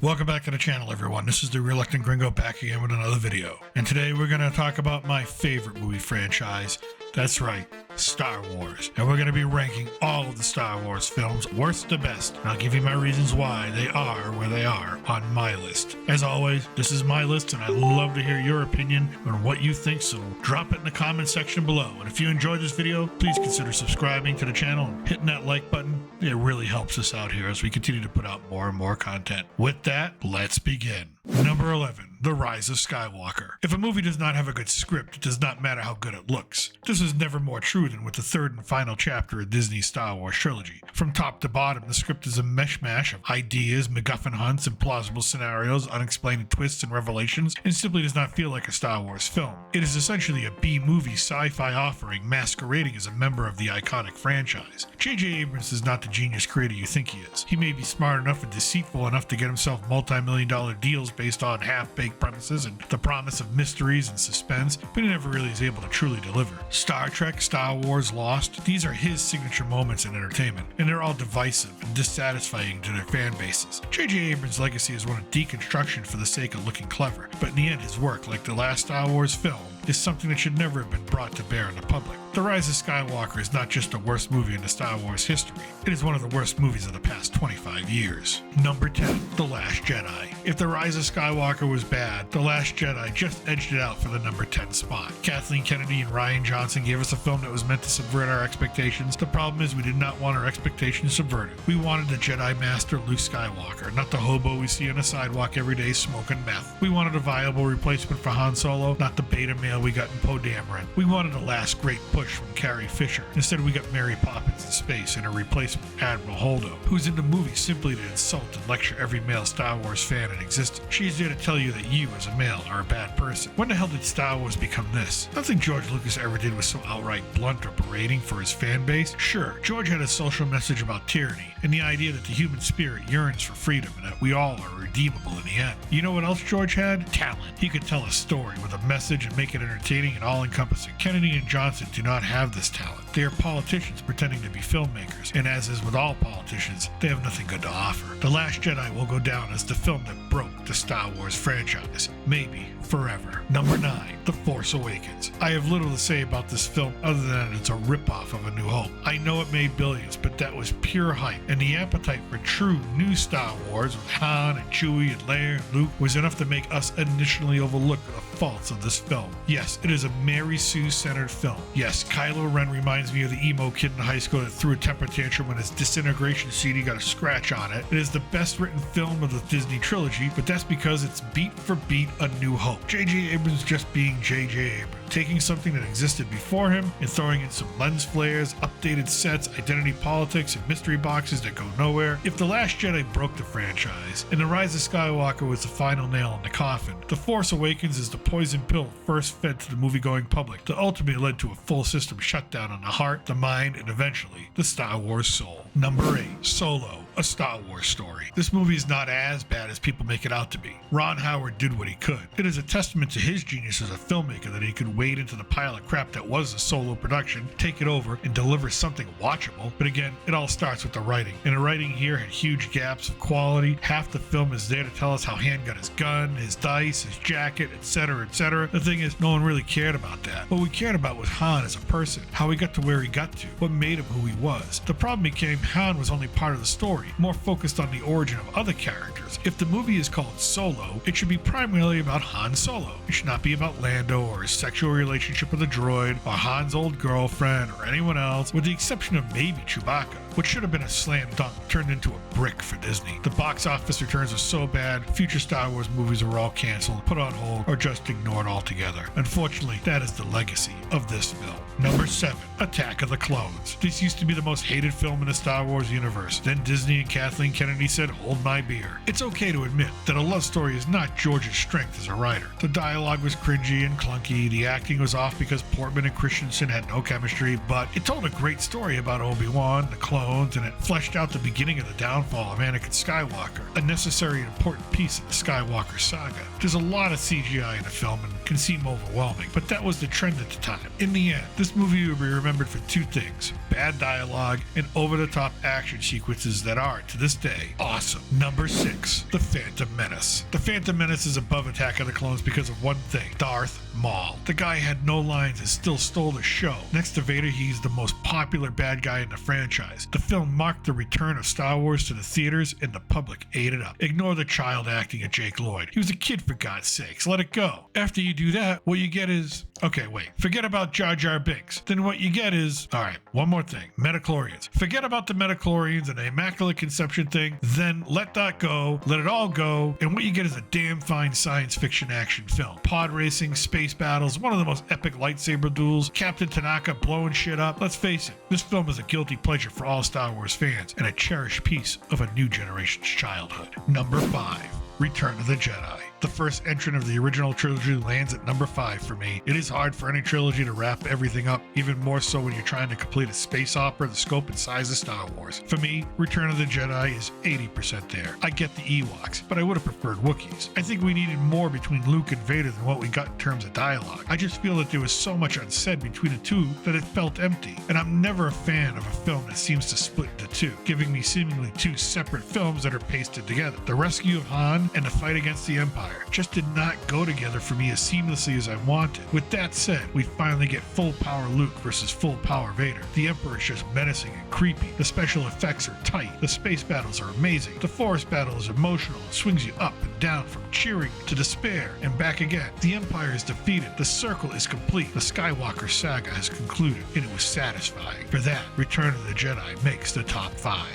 Welcome back to the channel, everyone. This is the Reluctant Gringo back again with another video. And today we're going to talk about my favorite movie franchise. That's right, Star Wars. And we're going to be ranking all of the Star Wars films, worst to best. And I'll give you my reasons why they are where they are on my list. As always, this is my list and I'd love to hear your opinion on what you think, so drop it in the comment section below. And if you enjoyed this video, please consider subscribing to the channel and hitting that like button. It really helps us out here as we continue to put out more and more content. With that, let's begin. Number 11, The Rise of Skywalker. If a movie does not have a good script, it does not matter how good it looks. This is never more true than with the third and final chapter of Disney's Star Wars trilogy. From top to bottom, the script is a mishmash of ideas, MacGuffin hunts, implausible scenarios, unexplained twists and revelations, and simply does not feel like a Star Wars film. It is essentially a B-movie sci-fi offering masquerading as a member of the iconic franchise. J.J. Abrams is not the genius creator you think he is. He may be smart enough and deceitful enough to get himself multi-million-dollar deals based on half-baked premises and the promise of mysteries and suspense, but he never really is able to truly deliver. Star Trek, Star Wars, Lost, these are his signature moments in entertainment, and they're all divisive and dissatisfying to their fan bases. J.J. Abrams' legacy is one of deconstruction for the sake of looking clever, but in the end his work, like the last Star Wars film, is something that should never have been brought to bear in the public. The Rise of Skywalker is not just the worst movie in the Star Wars history, it is one of the worst movies of the past 25 years. Number 10, The Last Jedi. If The Rise of Skywalker was bad, The Last Jedi just edged it out for the number 10 spot. Kathleen Kennedy and Rian Johnson gave us a film that was meant to subvert our expectations. The problem is we did not want our expectations subverted. We wanted the Jedi Master Luke Skywalker, not the hobo we see on the sidewalk every day smoking meth. We wanted a viable replacement for Han Solo, not the beta male we got in Poe Dameron. We wanted a last great push from Carrie Fisher. Instead, we got Mary Poppins in space and a replacement, Admiral Holdo, who's in the movie simply to insult and lecture every male Star Wars fan in existence. She's there to tell you that you, as a male, are a bad person. When the hell did Star Wars become this? Nothing George Lucas ever did was so outright blunt or berating for his fan base. Sure, George had a social message about tyranny and the idea that the human spirit yearns for freedom and that we all are redeemable in the end. You know what else George had? Talent. He could tell a story with a message and make it entertaining and all-encompassing. Kennedy and Johnson do not have this talent. They are politicians pretending to be filmmakers, and as is with all politicians, they have nothing good to offer. The Last Jedi will go down as the film that broke the Star Wars franchise, maybe forever. Number 9, The Force Awakens. I have little to say about this film other than it's a ripoff of A New Hope. I know it made billions, but that was pure hype, and the appetite for true new Star Wars with Han and Chewie and Leia and Luke was enough to make us initially overlook the faults of this film. Yes, it is a Mary Sue-centered film. Yes, Kylo Ren reminds me of the emo kid in high school that threw a temper tantrum when his disintegration CD got a scratch on it. It is the best written film of the Disney trilogy, but that's because it's beat for beat A New Hope. J.J. Abrams just being J.J. Abrams, taking something that existed before him and throwing in some lens flares, updated sets, identity politics, and mystery boxes that go nowhere. If The Last Jedi broke the franchise and The Rise of Skywalker was the final nail in the coffin, The Force Awakens is the poison pill first fed to the movie-going public that ultimately led to a full system shutdown on the heart, the mind, and eventually the Star Wars soul. Number 8, Solo, a Star Wars story. This movie is not as bad as people make it out to be. Ron Howard did what he could. It is a testament to his genius as a filmmaker that he could wade into the pile of crap that was a Solo production, take it over, and deliver something watchable. But again, it all starts with the writing. And the writing here had huge gaps of quality. Half the film is there to tell us how Han got his gun, his dice, his jacket, etc., etc. The thing is, no one really cared about that. What we cared about was Han as a person, how he got to where he got to, what made him who he was. The problem became Han was only part of the story, more focused on the origin of other characters. If the movie is called Solo, it should be primarily about Han Solo. It should not be about Lando or his sexual relationship with a droid or Han's old girlfriend or anyone else, with the exception of maybe Chewbacca, which should have been a slam dunk turned into a brick for Disney. The box office returns were so bad, future Star Wars movies were all canceled, put on hold, or just ignored altogether. Unfortunately, that is the legacy of this film. Number 7, Attack of the Clones. This used to be the most hated film in the Star Wars universe. Then Disney and Kathleen Kennedy said, hold my beer. It's okay to admit that a love story is not George's strength as a writer. The dialogue was cringy and clunky, the acting was off because Portman and Christensen had no chemistry, but it told a great story about Obi-Wan, the clones, and it fleshed out the beginning of the downfall of Anakin Skywalker, a necessary and important piece of the Skywalker saga. There's a lot of CGI in the film and can seem overwhelming, but that was the trend at the time. In the end, this movie will be remembered for two things: bad dialogue and over-the-top action sequences that are, to this day, awesome. Number 6, The Phantom Menace. The Phantom Menace is above Attack of the Clones because of one thing: Darth Maul. The guy had no lines and still stole the show. Next to Vader, he's the most popular bad guy in the franchise. The film marked the return of Star Wars to the theaters, and the public ate it up. Ignore the child acting of Jake Lloyd. He was a kid, for God's sakes. Let it go. After you do that, what you get is... Okay, wait. Forget about Jar Jar Binks. Then what you get is... Alright, one more thing. Metachlorians. Forget about the Metachlorians and the Immaculate Conception thing. Then let that go. Let it all go. And what you get is a damn fine science fiction action film. Pod racing, space battles, one of the most epic lightsaber duels, Captain Tanaka blowing shit up. Let's face it, this film is a guilty pleasure for all Star Wars fans and a cherished piece of a new generation's childhood. Number 5, Return of the Jedi. The first entrant of the original trilogy lands at number 5 for me. It is hard for any trilogy to wrap everything up, even more so when you're trying to complete a space opera the scope and size of Star Wars. For me, Return of the Jedi is 80% there. I get the Ewoks, but I would have preferred Wookiees. I think we needed more between Luke and Vader than what we got in terms of dialogue. I just feel that there was so much unsaid between the two that it felt empty, and I'm never a fan of a film that seems to split into two, giving me seemingly two separate films that are pasted together. The rescue of Han and the fight against the Empire just did not go together for me as seamlessly as I wanted. With that said, we finally get full power Luke versus full power Vader. The Emperor is just menacing and creepy. The special effects are tight. The space battles are amazing. The forest battle is emotional and swings you up and down from cheering to despair and back again. The Empire is defeated. The circle is complete. The Skywalker saga has concluded, and it was satisfying. For that, Return of the Jedi makes the top 5.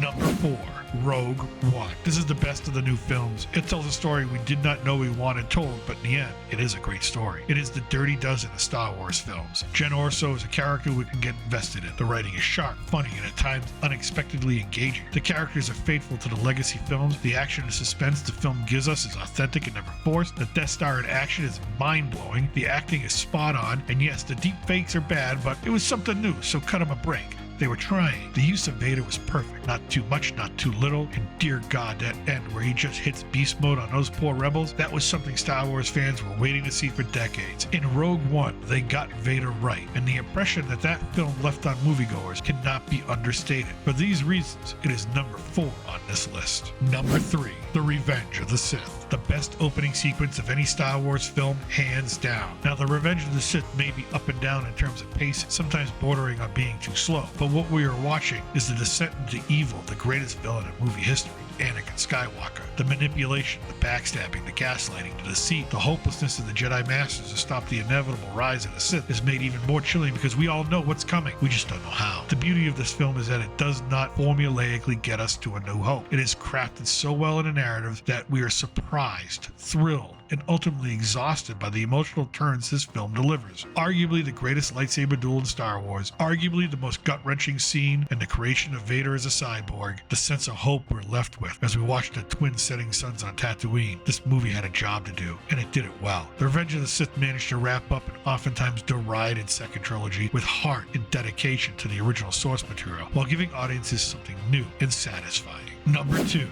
Number 4, Rogue One. This is the best of the new films. It tells a story we did not know we wanted told, but in the end, it is a great story. It is the Dirty Dozen of Star Wars films. Jen Orso is a character we can get invested in. The writing is sharp, funny, and at times unexpectedly engaging. The characters are faithful to the legacy films. The action and suspense the film gives us is authentic and never forced. The Death Star in action is mind-blowing. The acting is spot on, and yes, the deep fakes are bad, but it was something new, so cut them a break. They were trying. The use of Vader was perfect. Not too much, not too little. And dear God, that end where he just hits beast mode on those poor rebels, that was something Star Wars fans were waiting to see for decades. In Rogue One, they got Vader right, and the impression that that film left on moviegoers cannot be understated. For these reasons, it is number 4 on this list. Number 3, The Revenge of the Sith. The best opening sequence of any Star Wars film, hands down. Now, The Revenge of the Sith may be up and down in terms of pace, sometimes bordering on being too slow, but what we are watching is the descent into evil, the greatest villain in movie history, Anakin Skywalker. The manipulation, the backstabbing, the gaslighting, the deceit, the hopelessness of the Jedi Masters to stop the inevitable rise of the Sith is made even more chilling because we all know what's coming. We just don't know how. The beauty of this film is that it does not formulaically get us to a new hope. It is crafted so well in a narrative that we are surprised, thrilled, and ultimately exhausted by the emotional turns this film delivers. Arguably the greatest lightsaber duel in Star Wars, arguably the most gut-wrenching scene, and the creation of Vader as a cyborg, the sense of hope we're left with as we watch the twin setting suns on Tatooine. This movie had a job to do, and it did it well. The Revenge of the Sith managed to wrap up an oftentimes derided second trilogy with heart and dedication to the original source material, while giving audiences something new and satisfying. Number 2,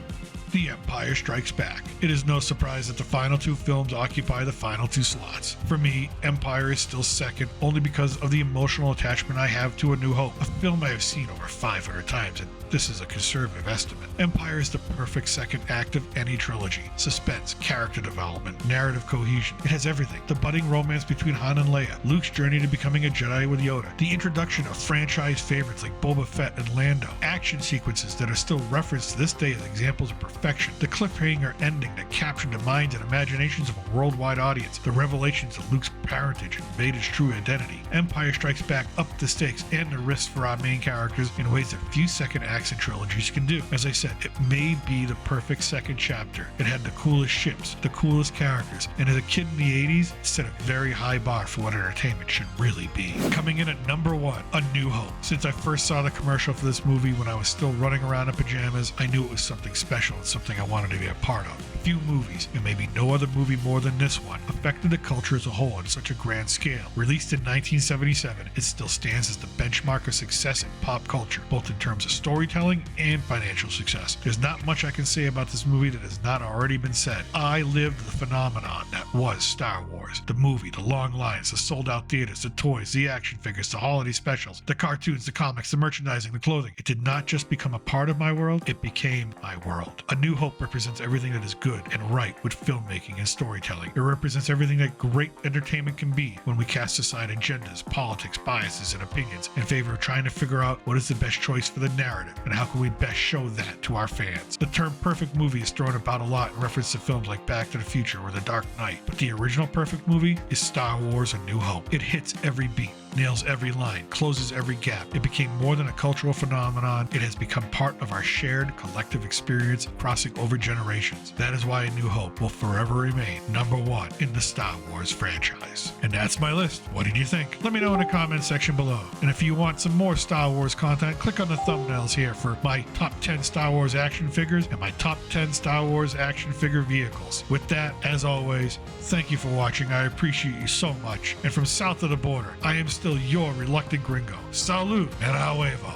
The Empire Strikes Back. It is no surprise that the final 2 films occupy the final 2 slots. For me, Empire is still second only because of the emotional attachment I have to A New Hope, a film I have seen over 500 times, and this is a conservative estimate. Empire is the perfect second act of any trilogy. Suspense, character development, narrative cohesion. It has everything. The budding romance between Han and Leia, Luke's journey to becoming a Jedi with Yoda, the introduction of franchise favorites like Boba Fett and Lando, action sequences that are still referenced to this day as examples of perfection, the cliffhanger ending that captured the minds and imaginations of a worldwide audience, the revelations of Luke's parentage and Vader's true identity. Empire Strikes Back upped the stakes and the risks for our main characters in ways that few second acts and trilogies can do. As I said, it may be the perfect second chapter. It had the coolest ships, the coolest characters, and as a kid in the 80s, it set a very high bar for what entertainment should really be. Coming in at number 1, A New Hope. Since I first saw the commercial for this movie when I was still running around in pajamas, I knew it was something special felt something I wanted to be a part of. Few movies, and maybe no other movie more than this one, affected the culture as a whole on such a grand scale. Released in 1977, it still stands as the benchmark of success in pop culture, both in terms of storytelling and financial success. There's not much I can say about this movie that has not already been said. I lived the phenomenon that was Star Wars. The movie, the long lines, the sold-out theaters, the toys, the action figures, the holiday specials, the cartoons, the comics, the merchandising, the clothing. It did not just become a part of my world, it became my world. A New Hope represents everything that is good and right with filmmaking and storytelling. It represents everything that great entertainment can be when we cast aside agendas, politics, biases, and opinions in favor of trying to figure out what is the best choice for the narrative and how can we best show that to our fans. The term perfect movie is thrown about a lot in reference to films like Back to the Future or The Dark Knight, but the original perfect movie is Star Wars: A New Hope. It hits every beat, nails every line, closes every gap. It became more than a cultural phenomenon. It has become part of our shared collective experience crossing over generations. That is why A New Hope will forever remain #1 in the Star Wars franchise. And that's my list. What did you think? Let me know in the comment section below. And if you want some more Star Wars content, click on the thumbnails here for my top 10 Star Wars action figures and my top 10 Star Wars action figure vehicles. With that, as always, thank you for watching. I appreciate you so much. And from south of the border, I am still your reluctant gringo. Salud and a huevo.